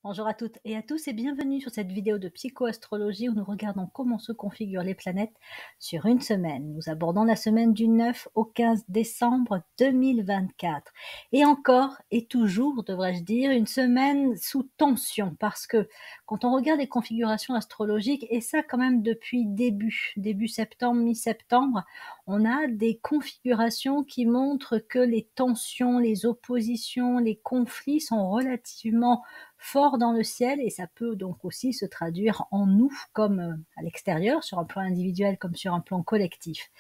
Bonjour à toutes et à tous et bienvenue sur cette vidéo de psychoastrologie où nous regardons comment se configurent les planètes sur une semaine. Nous abordons la semaine du 9 au 15 décembre 2024. Et encore et toujours, devrais-je dire, une semaine sous tension parce que quand on regarde les configurations astrologiques, et ça quand même depuis début septembre, mi-septembre, on a des configurations qui montrent que les tensions, les oppositions, les conflits sont relativement fort dans le ciel et ça peut donc aussi se traduire en nous comme à l'extérieur, sur un plan individuel comme sur un plan collectif.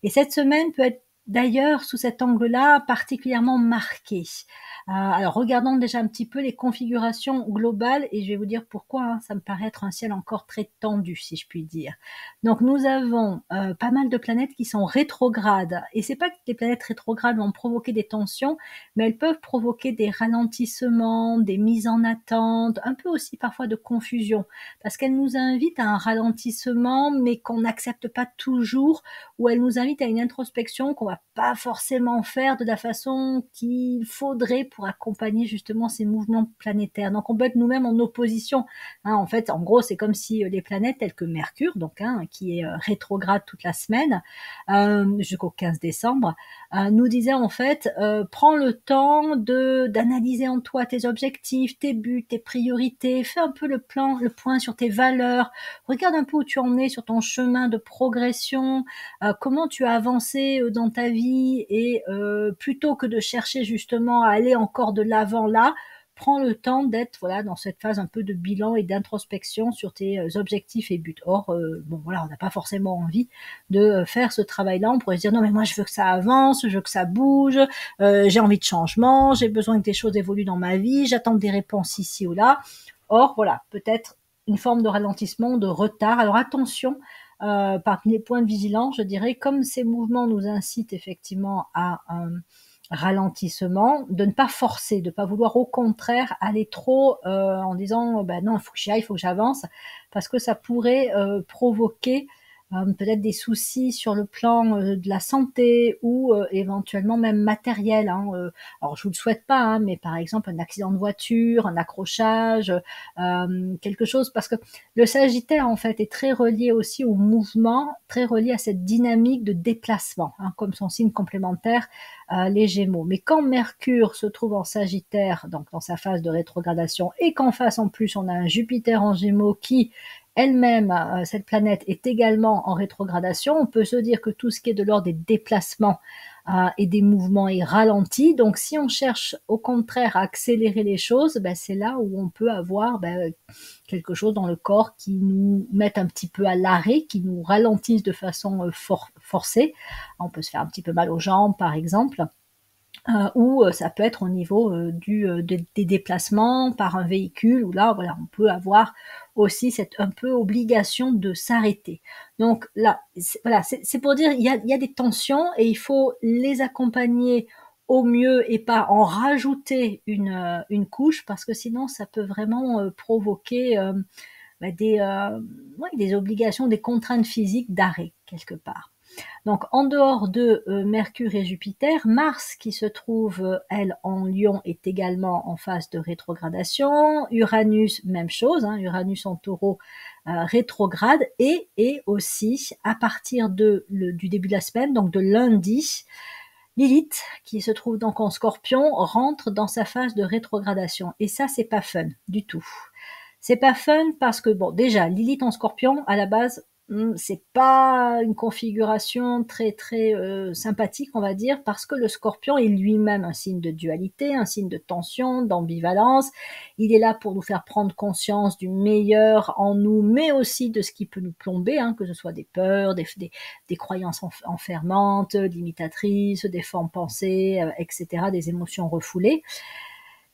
Et cette semaine peut être d'ailleurs sous cet angle-là particulièrement marquée. Alors regardons déjà un petit peu les configurations globales et je vais vous dire pourquoi ça me paraît être un ciel encore très tendu si je puis dire. Donc nous avons pas mal de planètes qui sont rétrogrades et c'est pas que les planètes rétrogrades vont provoquer des tensions, mais elles peuvent provoquer des ralentissements, des mises en attente, un peu aussi parfois de confusion parce qu'elles nous invitent à un ralentissement mais qu'on n'accepte pas toujours, où elle nous invite à une introspection qu'on va pas forcément faire de la façon qu'il faudrait pour accompagner justement ces mouvements planétaires. Donc on peut être nous-mêmes en opposition. En fait, en gros, c'est comme si les planètes telles que Mercure, donc qui est rétrograde toute la semaine jusqu'au 15 décembre, nous disaient en fait, prends le temps d'analyser en toi tes objectifs, tes buts, tes priorités, fais un peu le point sur tes valeurs, regarde un peu où tu en es sur ton chemin de progression, comment tu as avancé dans ta vie et plutôt que de chercher justement à aller encore de l'avant là, prends le temps d'être voilà dans cette phase un peu de bilan et d'introspection sur tes objectifs et buts. Or, bon voilà, on n'a pas forcément envie de faire ce travail-là. On pourrait se dire non mais moi je veux que ça avance, je veux que ça bouge, j'ai envie de changement, j'ai besoin que des choses évoluent dans ma vie, j'attends des réponses ici ou là. Or voilà, peut-être une forme de ralentissement, de retard. Alors attention, parmi les points de vigilance, je dirais, comme ces mouvements nous incitent effectivement à un ralentissement, de ne pas forcer, de ne pas vouloir au contraire aller trop en disant ben non, il faut que j'y aille, il faut que j'avance, parce que ça pourrait provoquer peut-être des soucis sur le plan de la santé ou éventuellement même matériel. Alors je vous le souhaite pas, mais par exemple un accident de voiture, un accrochage, quelque chose, parce que le Sagittaire en fait est très relié aussi au mouvement, très relié à cette dynamique de déplacement, comme son signe complémentaire, les Gémeaux. Mais quand Mercure se trouve en Sagittaire, donc dans sa phase de rétrogradation, et qu'en face en plus on a un Jupiter en Gémeaux qui elle-même, cette planète est également en rétrogradation, on peut se dire que tout ce qui est de l'ordre des déplacements et des mouvements est ralenti. Donc si on cherche au contraire à accélérer les choses, c'est là où on peut avoir quelque chose dans le corps qui nous mette un petit peu à l'arrêt, qui nous ralentisse de façon forcée. On peut se faire un petit peu mal aux jambes par exemple. Ou ça peut être au niveau des déplacements par un véhicule, où là, voilà, on peut avoir aussi cette un peu obligation de s'arrêter. Donc là, voilà, c'est pour dire, il y a des tensions et il faut les accompagner au mieux et pas en rajouter une couche, parce que sinon ça peut vraiment provoquer des obligations, des contraintes physiques d'arrêt quelque part. Donc en dehors de Mercure et Jupiter, Mars qui se trouve, elle, en Lion, est également en phase de rétrogradation. Uranus, même chose, Uranus en Taureau, rétrograde. Et aussi, à partir du début de la semaine, donc de lundi, Lilith, qui se trouve donc en Scorpion, rentre dans sa phase de rétrogradation. Et ça, c'est pas fun du tout. C'est pas fun parce que, bon, déjà, Lilith en Scorpion, à la base, c'est pas une configuration très très sympathique, on va dire, parce que le Scorpion est lui-même un signe de dualité, un signe de tension, d'ambivalence. Il est là pour nous faire prendre conscience du meilleur en nous, mais aussi de ce qui peut nous plomber, que ce soit des peurs, des croyances enfermantes, limitatrices, des formes pensées, etc., des émotions refoulées.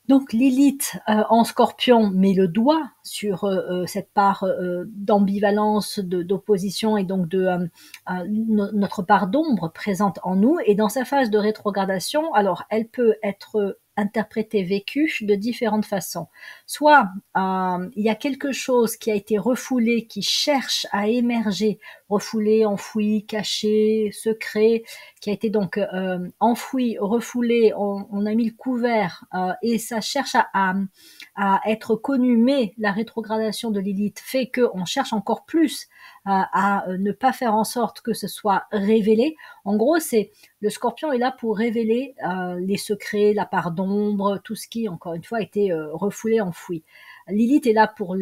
Donc Lilith en Scorpion met le doigt sur cette part d'ambivalence, d'opposition et donc de notre part d'ombre présente en nous. Et dans sa phase de rétrogradation, alors elle peut être interprétée, vécue de différentes façons. Soit il y a quelque chose qui a été refoulé, qui cherche à émerger refoulé, enfoui, caché, secret, qui a été donc enfoui, refoulé, on a mis le couvert et ça cherche à être connu, mais la rétrogradation de Lilith fait qu'on cherche encore plus à ne pas faire en sorte que ce soit révélé. En gros, c'est le Scorpion est là pour révéler les secrets, la part d'ombre, tout ce qui, encore une fois, a été refoulé, enfoui. Lilith est là pour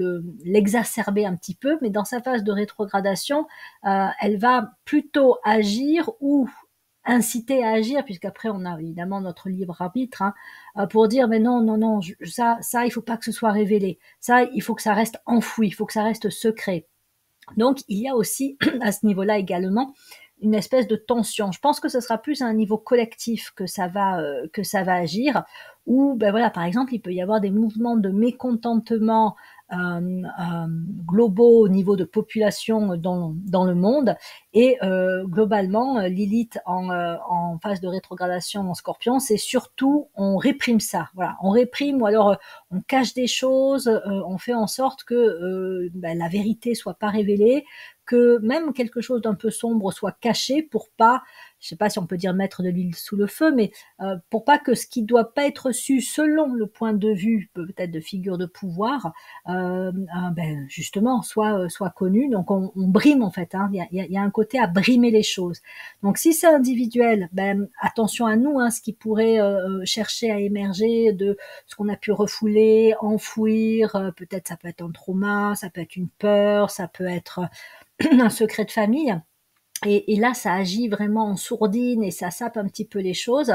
l'exacerber un petit peu, mais dans sa phase de rétrogradation, elle va plutôt agir ou inciter à agir, puisqu'après on a évidemment notre libre arbitre, pour dire mais non, non, non, ça, il faut pas que ce soit révélé, ça, il faut que ça reste enfoui, il faut que ça reste secret. Donc il y a aussi à ce niveau-là également une espèce de tension. Je pense que ce sera plus à un niveau collectif que ça va agir, où ben voilà, par exemple, il peut y avoir des mouvements de mécontentement globaux au niveau de population dans le monde, et globalement Lilith en phase de rétrogradation en Scorpion, c'est surtout on réprime ça, voilà, on réprime, ou alors on cache des choses, on fait en sorte que ben, la vérité soit pas révélée, que même quelque chose d'un peu sombre soit caché pour pas, je sais pas si on peut dire mettre de l'huile sous le feu, mais pour pas que ce qui doit pas être su selon le point de vue peut-être de figure de pouvoir, ben justement soit connu. Donc on brime en fait, hein. Il y a un côté à brimer les choses. Donc si c'est individuel, ben attention à nous, hein, ce qui pourrait chercher à émerger de ce qu'on a pu refouler, enfouir, peut-être ça peut être un trauma, ça peut être une peur, ça peut être un secret de famille. Et là, ça agit vraiment en sourdine et ça sape un petit peu les choses.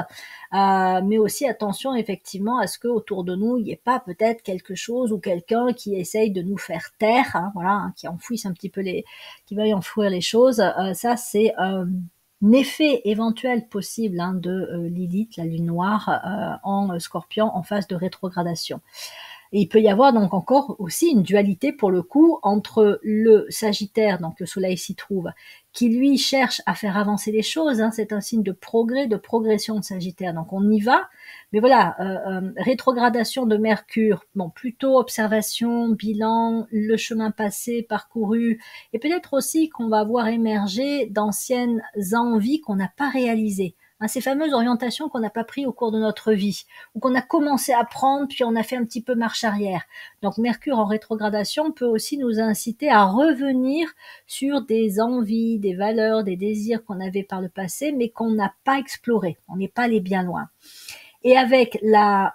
Mais aussi attention effectivement à ce que autour de nous, il n'y ait pas peut-être quelque chose ou quelqu'un qui essaye de nous faire taire, hein, voilà, hein, qui enfouisse un petit peu qui veuille enfouir les choses. Ça, c'est un effet éventuel possible, hein, de Lilith, la lune noire, en Scorpion, en phase de rétrogradation. Et il peut y avoir donc encore aussi une dualité pour le coup entre le Sagittaire, donc le Soleil s'y trouve, qui lui cherche à faire avancer les choses, hein, c'est un signe de progrès, de progression de Sagittaire, donc on y va, mais voilà, rétrogradation de Mercure, bon, plutôt observation, bilan, le chemin passé, parcouru, et peut-être aussi qu'on va voir émerger d'anciennes envies qu'on n'a pas réalisées. Ces fameuses orientations qu'on n'a pas prises au cours de notre vie, ou qu'on a commencé à prendre, puis on a fait un petit peu marche arrière. Donc Mercure en rétrogradation peut aussi nous inciter à revenir sur des envies, des valeurs, des désirs qu'on avait par le passé, mais qu'on n'a pas explorés. On n'est pas allé bien loin. Et avec la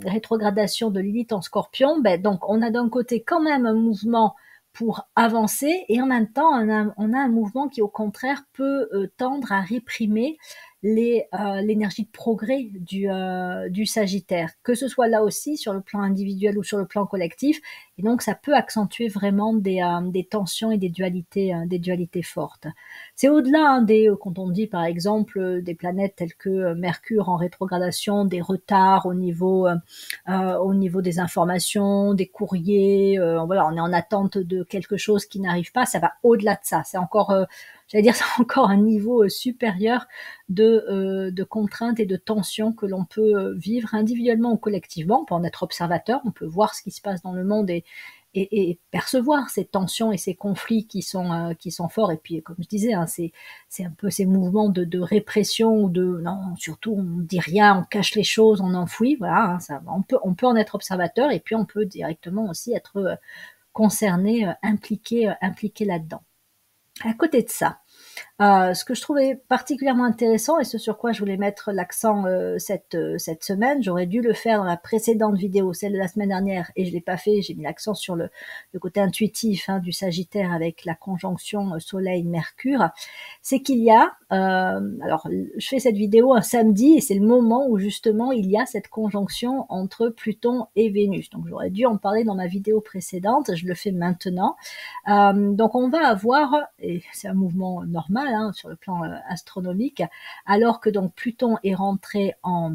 rétrogradation de Lilith en Scorpion, ben donc on a d'un côté quand même un mouvement pour avancer, et en même temps on a un mouvement qui au contraire peut tendre à réprimer l'énergie de progrès du Sagittaire, que ce soit là aussi sur le plan individuel ou sur le plan collectif, et donc ça peut accentuer vraiment des tensions et des dualités fortes. C'est au-delà, hein, quand on dit par exemple des planètes telles que Mercure en rétrogradation, des retards au niveau des informations, des courriers, voilà, on est en attente de quelque chose qui n'arrive pas, ça va au-delà de ça, c'est encore c'est encore un niveau supérieur de contraintes et de tensions que l'on peut vivre individuellement ou collectivement. On peut en être observateur, on peut voir ce qui se passe dans le monde et percevoir ces tensions et ces conflits qui sont forts. Et puis, comme je disais, hein, c'est un peu ces mouvements de répression ou de non, surtout on ne dit rien, on cache les choses, on enfouit. Voilà, hein, ça, on peut en être observateur et puis on peut directement aussi être concerné, impliqué là-dedans. À côté de ça, ce que je trouvais particulièrement intéressant et ce sur quoi je voulais mettre l'accent cette semaine, j'aurais dû le faire dans la précédente vidéo, celle de la semaine dernière, et je l'ai pas fait, j'ai mis l'accent sur le côté intuitif, hein, du Sagittaire avec la conjonction Soleil-Mercure, c'est qu'il y a, alors je fais cette vidéo un samedi et c'est le moment où justement il y a cette conjonction entre Pluton et Vénus, donc j'aurais dû en parler dans ma vidéo précédente, je le fais maintenant. Donc on va avoir, et c'est un mouvement normal, hein, sur le plan astronomique, alors que donc Pluton est rentré en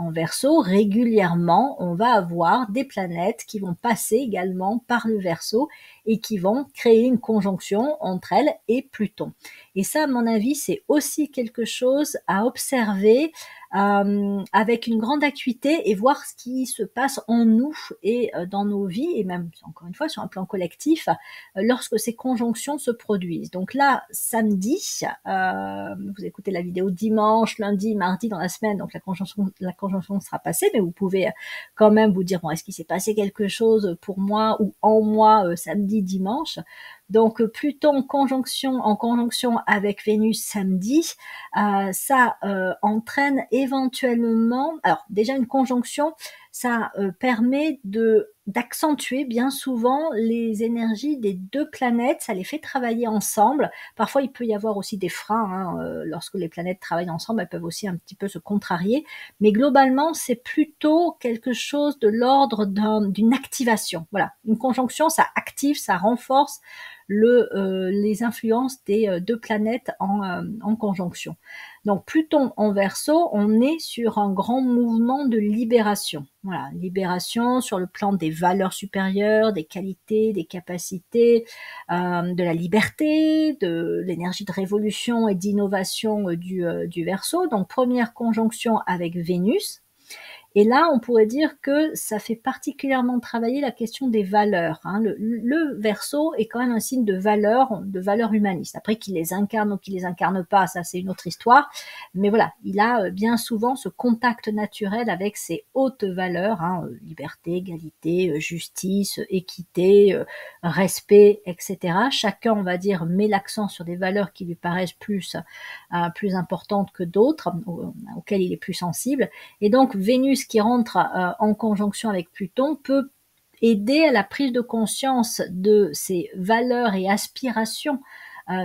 Verseau, régulièrement on va avoir des planètes qui vont passer également par le Verseau et qui vont créer une conjonction entre elles et Pluton. Et ça, à mon avis, c'est aussi quelque chose à observer avec une grande acuité et voir ce qui se passe en nous et dans nos vies, et même, encore une fois, sur un plan collectif, lorsque ces conjonctions se produisent. Donc là, samedi, vous écoutez la vidéo dimanche, lundi, mardi dans la semaine, donc la conjonction sera passée, mais vous pouvez quand même vous dire, bon, est-ce qu'il s'est passé quelque chose pour moi ou en moi samedi, dimanche? Donc Pluton en conjonction avec Vénus samedi, ça entraîne éventuellement, alors déjà une conjonction, ça permet d'accentuer bien souvent les énergies des deux planètes, ça les fait travailler ensemble. Parfois il peut y avoir aussi des freins, lorsque les planètes travaillent ensemble, elles peuvent aussi un petit peu se contrarier, mais globalement c'est plutôt quelque chose de l'ordre d'une activation. Voilà, une conjonction, ça active, ça renforce les influences des deux planètes en conjonction. Donc Pluton en Verseau, on est sur un grand mouvement de libération. Voilà, libération sur le plan des valeurs supérieures, des qualités, des capacités, de la liberté, de l'énergie de révolution et d'innovation du Verseau. Donc première conjonction avec Vénus. Et là, on pourrait dire que ça fait particulièrement travailler la question des valeurs. Hein. Le Verseau est quand même un signe de valeurs humanistes. Après, qu'il les incarne ou qu'il les incarne pas, ça c'est une autre histoire. Mais voilà, il a bien souvent ce contact naturel avec ces hautes valeurs, hein, liberté, égalité, justice, équité, respect, etc. Chacun, on va dire, met l'accent sur des valeurs qui lui paraissent plus importantes que d'autres, auxquelles il est plus sensible. Et donc Vénus qui rentre en conjonction avec Pluton peut aider à la prise de conscience de ces valeurs et aspirations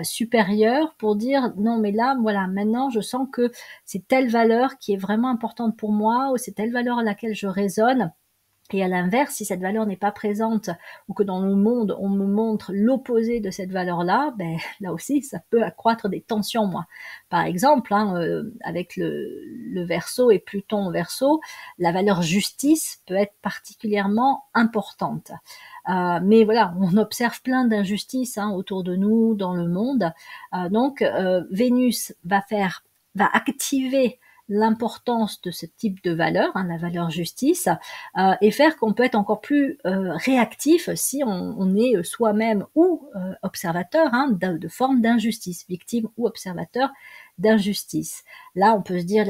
supérieures pour dire non mais là voilà, maintenant je sens que c'est telle valeur qui est vraiment importante pour moi, ou c'est telle valeur à laquelle je résonne. Et à l'inverse, si cette valeur n'est pas présente, ou que dans le monde on me montre l'opposé de cette valeur-là, ben là aussi ça peut accroître des tensions, moi. Par exemple, avec le Verseau et Pluton au Verseau, la valeur justice peut être particulièrement importante. Mais voilà, on observe plein d'injustices autour de nous, dans le monde. Donc Vénus va activer l'importance de ce type de valeur, la valeur justice, et faire qu'on peut être encore plus réactif si on est soi-même ou observateur de formes d'injustice, victime ou observateur d'injustice. Là, on peut se dire,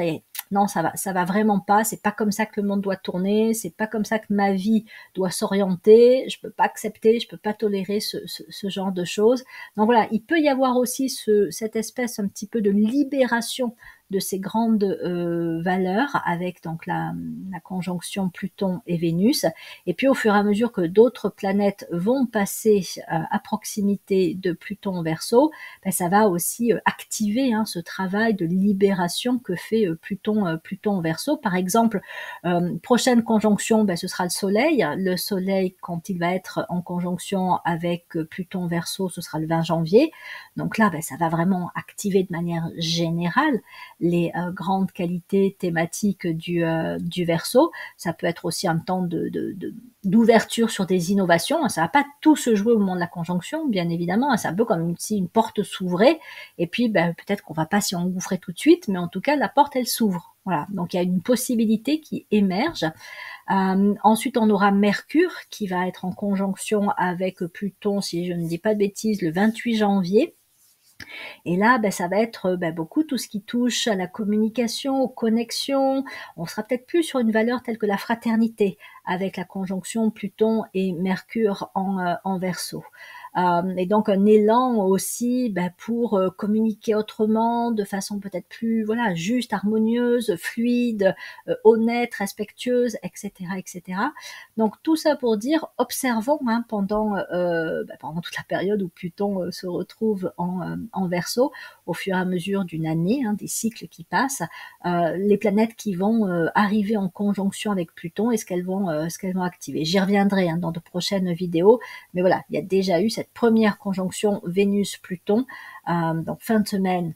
non, ça va vraiment pas, c'est pas comme ça que le monde doit tourner, c'est pas comme ça que ma vie doit s'orienter, je peux pas accepter, je peux pas tolérer ce genre de choses. Donc voilà, il peut y avoir aussi cette espèce un petit peu de libération de ces grandes valeurs avec donc la conjonction Pluton et Vénus. Et puis au fur et à mesure que d'autres planètes vont passer à proximité de Pluton en Verseau, ben, ça va aussi activer ce travail de libération que fait Pluton en Verseau. Par exemple, prochaine conjonction, ben, ce sera le Soleil. Le Soleil, quand il va être en conjonction avec Pluton en Verseau, ce sera le 20 janvier. Donc là, ben, ça va vraiment activer de manière générale les grandes qualités thématiques du Verseau. Ça peut être aussi un temps d'ouverture sur des innovations. Ça va pas tout se jouer au moment de la conjonction, bien évidemment. C'est un peu comme si une porte s'ouvrait, et puis ben, peut-être qu'on va pas s'y engouffrer tout de suite, mais en tout cas la porte elle s'ouvre. Voilà, donc il y a une possibilité qui émerge. Ensuite, on aura Mercure qui va être en conjonction avec Pluton, si je ne dis pas de bêtises, le 28 janvier. Et là, ben, ça va être beaucoup tout ce qui touche à la communication, aux connexions. On sera peut-être plus sur une valeur telle que la fraternité, avec la conjonction Pluton et Mercure en Verseau. Et donc un élan aussi pour communiquer autrement, de façon peut-être plus juste, harmonieuse, fluide, honnête, respectueuse, etc., etc. Donc tout ça pour dire, observons pendant toute la période où Pluton se retrouve en Verseau, au fur et à mesure d'une année, des cycles qui passent, les planètes qui vont arriver en conjonction avec Pluton et ce qu'elles vont activer. J'y reviendrai dans de prochaines vidéos, mais voilà, il y a déjà eu cette première conjonction Vénus-Pluton, donc fin de semaine.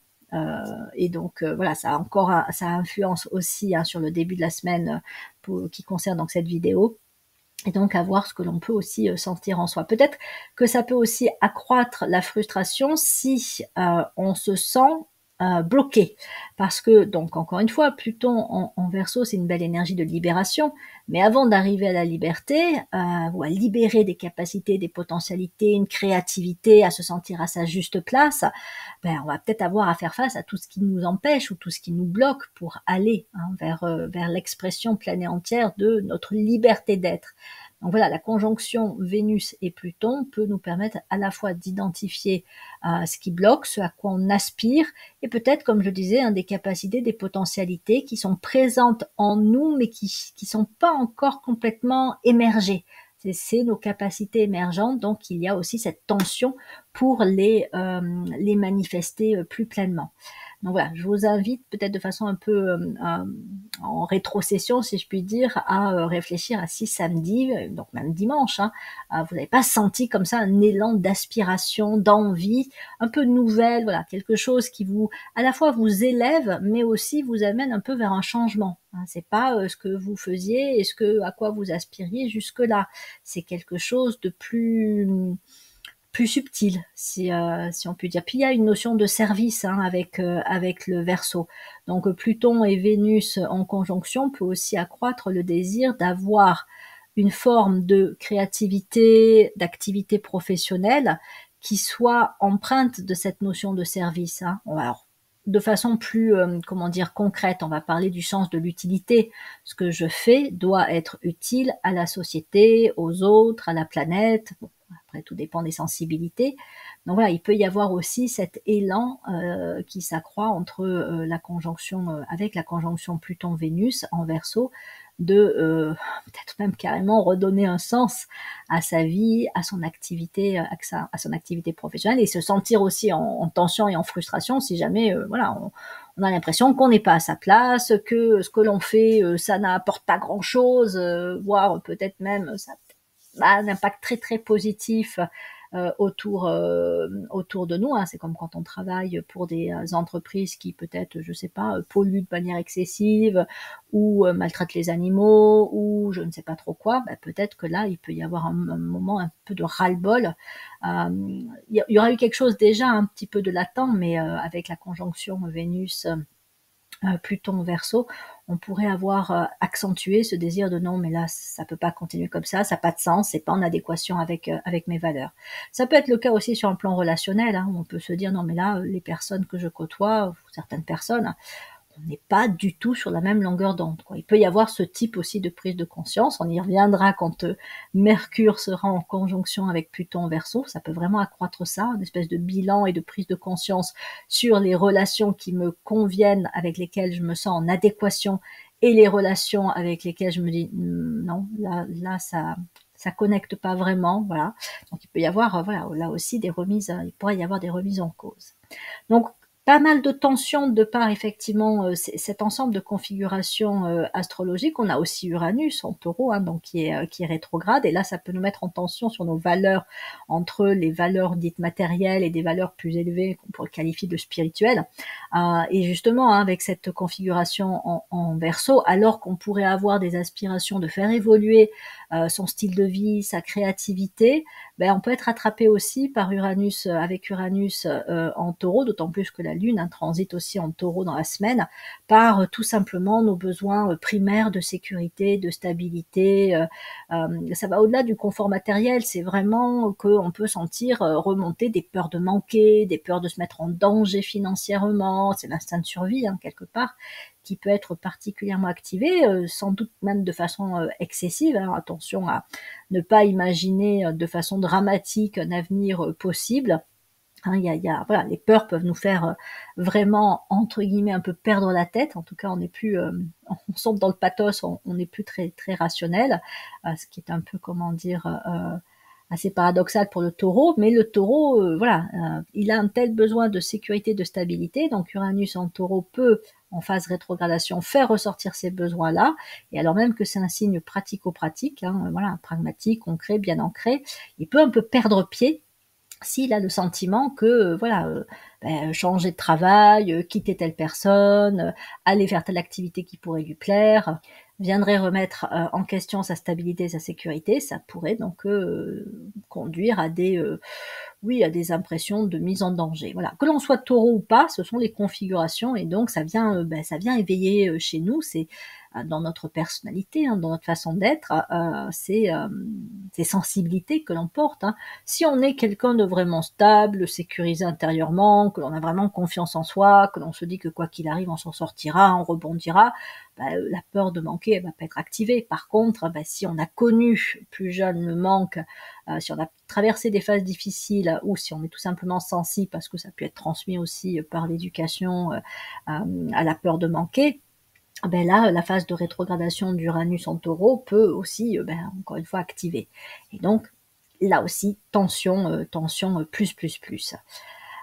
Et donc voilà, ça influence aussi sur le début de la semaine qui concerne donc cette vidéo. et donc à voir ce que l'on peut aussi sentir en soi. Peut-être que ça peut aussi accroître la frustration si on se sent bloqué, parce que donc encore une fois, Pluton en Verseau, c'est une belle énergie de libération, mais avant d'arriver à la liberté ou à libérer des capacités, des potentialités, une créativité, à se sentir à sa juste place, ben, on va peut-être avoir à faire face à tout ce qui nous empêche ou tout ce qui nous bloque pour aller vers l'expression pleine et entière de notre liberté d'être. Donc voilà, la conjonction Vénus et Pluton peut nous permettre à la fois d'identifier ce qui bloque, ce à quoi on aspire, et peut-être, comme je disais, des capacités, des potentialités qui sont présentes en nous, mais qui sont pas encore complètement émergées. C'est nos capacités émergentes, donc il y a aussi cette tension pour les manifester plus pleinement. Donc voilà, je vous invite peut-être de façon un peu en rétrocession, si je puis dire, à réfléchir à si samedi, donc même dimanche, vous n'avez pas senti comme ça un élan d'aspiration, d'envie, un peu nouvelle, voilà, quelque chose qui vous, à la fois vous élève, mais aussi vous amène un peu vers un changement. C'est pas ce que vous faisiez et à quoi vous aspiriez jusque-là. C'est quelque chose de plus subtil, si on peut dire. Puis il y a une notion de service avec le Verseau. Donc Pluton et Vénus en conjonction peut aussi accroître le désir d'avoir une forme de créativité, d'activité professionnelle qui soit empreinte de cette notion de service. Alors, de façon plus, concrète, on va parler du sens de l'utilité. Ce que je fais doit être utile à la société, aux autres, à la planète. Bon, après, tout dépend des sensibilités. Donc voilà, il peut y avoir aussi cet élan qui s'accroît entre avec la conjonction Pluton-Vénus en Verseau, de peut-être même carrément redonner un sens à sa vie, à son activité, à son activité professionnelle, et se sentir aussi en tension et en frustration si jamais on a l'impression qu'on n'est pas à sa place, que ce que l'on fait ça n'apporte pas grand-chose, voire peut-être même ça un impact très très positif autour de nous. C'est comme quand on travaille pour des entreprises qui peut-être, je sais pas, polluent de manière excessive ou maltraitent les animaux ou je ne sais pas trop quoi. Peut-être que là, il peut y avoir un moment un peu de ras-le-bol. Il y aura eu quelque chose déjà un petit peu de latent, mais avec la conjonction Vénus Pluton Verseau, on pourrait avoir accentué ce désir de non, mais là, ça peut pas continuer comme ça n'a pas de sens, c'est pas en adéquation avec mes valeurs. Ça peut être le cas aussi sur un plan relationnel, où on peut se dire non, mais là, les personnes que je côtoie, ou certaines personnes, on n'est pas du tout sur la même longueur d'onde. Il peut y avoir ce type aussi de prise de conscience. On y reviendra quand Mercure sera en conjonction avec Pluton en Verseau. Ça peut vraiment accroître ça, une espèce de bilan et de prise de conscience sur les relations qui me conviennent, avec lesquelles je me sens en adéquation, et les relations avec lesquelles je me dis non, là ça connecte pas vraiment. Voilà. Donc il peut y avoir là aussi il pourrait y avoir des remises en cause. Donc pas mal de tensions de par effectivement cet ensemble de configurations astrologiques. On a aussi Uranus en Taureau, donc qui est rétrograde, et là ça peut nous mettre en tension sur nos valeurs, entre les valeurs dites matérielles et des valeurs plus élevées qu'on pourrait qualifier de spirituelles. Et justement, avec cette configuration en Verseau, alors qu'on pourrait avoir des aspirations de faire évoluer son style de vie, sa créativité, on peut être attrapé aussi par Uranus, avec Uranus en Taureau, d'autant plus que la Lune transite aussi en Taureau dans la semaine, par tout simplement nos besoins primaires de sécurité, de stabilité. Ça va au-delà du confort matériel, c'est vraiment qu'on peut sentir remonter des peurs de manquer, des peurs de se mettre en danger financièrement. C'est l'instinct de survie, quelque part, qui peut être particulièrement activé, sans doute même de façon excessive. Attention à ne pas imaginer de façon dramatique un avenir possible. Les peurs peuvent nous faire vraiment, entre guillemets, un peu perdre la tête. En tout cas, on n'est plus, on sombre dans le pathos, on n'est plus très très rationnel, ce qui est un peu, assez paradoxal pour le Taureau. Mais le Taureau, il a un tel besoin de sécurité, de stabilité. Donc Uranus en Taureau peut, en phase rétrogradation, faire ressortir ces besoins-là. Et alors même que c'est un signe pratico-pratique, pragmatique, concret, bien ancré, il peut un peu perdre pied s'il a le sentiment que changer de travail, quitter telle personne, aller faire telle activité qui pourrait lui plaire, viendrait remettre en question sa stabilité et sa sécurité, ça pourrait donc conduire à des, oui, à des impressions de mise en danger. Voilà, que l'on soit taureau ou pas, ce sont les configurations et donc ça vient, ça vient éveiller chez nous, c'est dans notre personnalité, hein, dans notre façon d'être, ces sensibilités que l'on porte. Hein. Si on est quelqu'un de vraiment stable, sécurisé intérieurement, que l'on a vraiment confiance en soi, que l'on se dit que quoi qu'il arrive, on s'en sortira, on rebondira, la peur de manquer, elle va pas être activée. Par contre, si on a connu plus jeune le manque, si on a traversé des phases difficiles ou si on est tout simplement sensible, parce que ça peut être transmis aussi par l'éducation à la peur de manquer, là, la phase de rétrogradation d'Uranus en Taureau peut aussi, encore une fois, activer. Et donc, là aussi, tension, tension plus, plus, plus.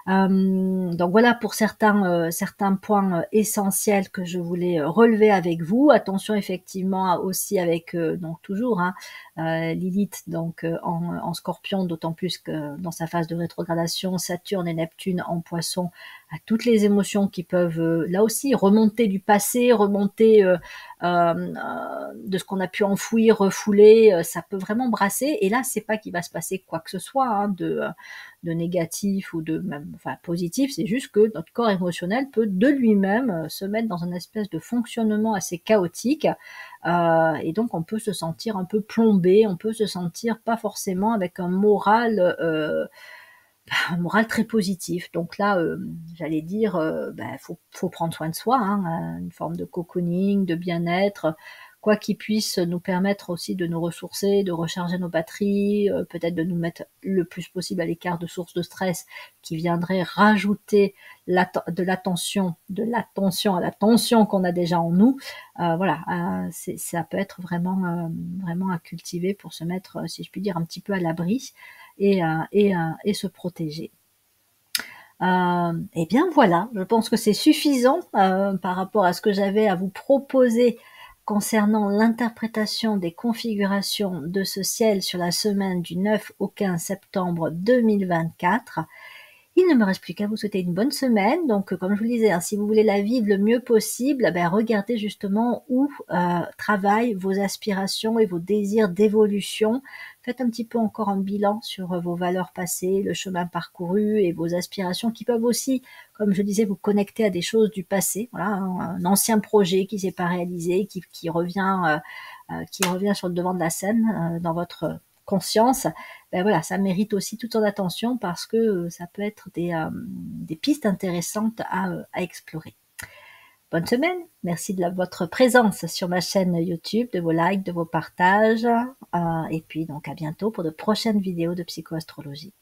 Donc voilà pour certains points essentiels que je voulais relever avec vous. Attention effectivement aussi avec donc toujours Lilith donc en Scorpion, d'autant plus que dans sa phase de rétrogradation, Saturne et Neptune en Poisson, à toutes les émotions qui peuvent là aussi remonter du passé, remonter de ce qu'on a pu enfouir, refouler, ça peut vraiment brasser. Et là, c'est pas qu'il va se passer quoi que ce soit de négatif ou de même positif, c'est juste que notre corps émotionnel peut de lui-même se mettre dans une espèce de fonctionnement assez chaotique et donc on peut se sentir un peu plombé, on peut se sentir pas forcément avec un moral très positif. Donc là, j'allais dire, faut prendre soin de soi, hein, une forme de cocooning, de bien-être, quoi qui puisse nous permettre aussi de nous ressourcer, de recharger nos batteries, peut-être de nous mettre le plus possible à l'écart de sources de stress qui viendraient rajouter de l'attention à la tension qu'on a déjà en nous. Voilà, ça peut être vraiment à cultiver pour se mettre, si je puis dire, un petit peu à l'abri et se protéger. Et bien voilà, je pense que c'est suffisant par rapport à ce que j'avais à vous proposer concernant l'interprétation des configurations de ce ciel sur la semaine du 9 au 15 septembre 2024. Il ne me reste plus qu'à vous souhaiter une bonne semaine. Donc, comme je vous le disais, si vous voulez la vivre le mieux possible, regardez justement où travaillent vos aspirations et vos désirs d'évolution. Faites un petit peu encore un bilan sur vos valeurs passées, le chemin parcouru et vos aspirations qui peuvent aussi, comme je disais, vous connecter à des choses du passé. Voilà, un ancien projet qui s'est pas réalisé, qui revient sur le devant de la scène dans votre conscience. Voilà, ça mérite aussi toute son attention parce que ça peut être des pistes intéressantes à explorer. Bonne semaine, merci de votre présence sur ma chaîne YouTube, de vos likes, de vos partages, et puis donc à bientôt pour de prochaines vidéos de psychoastrologie.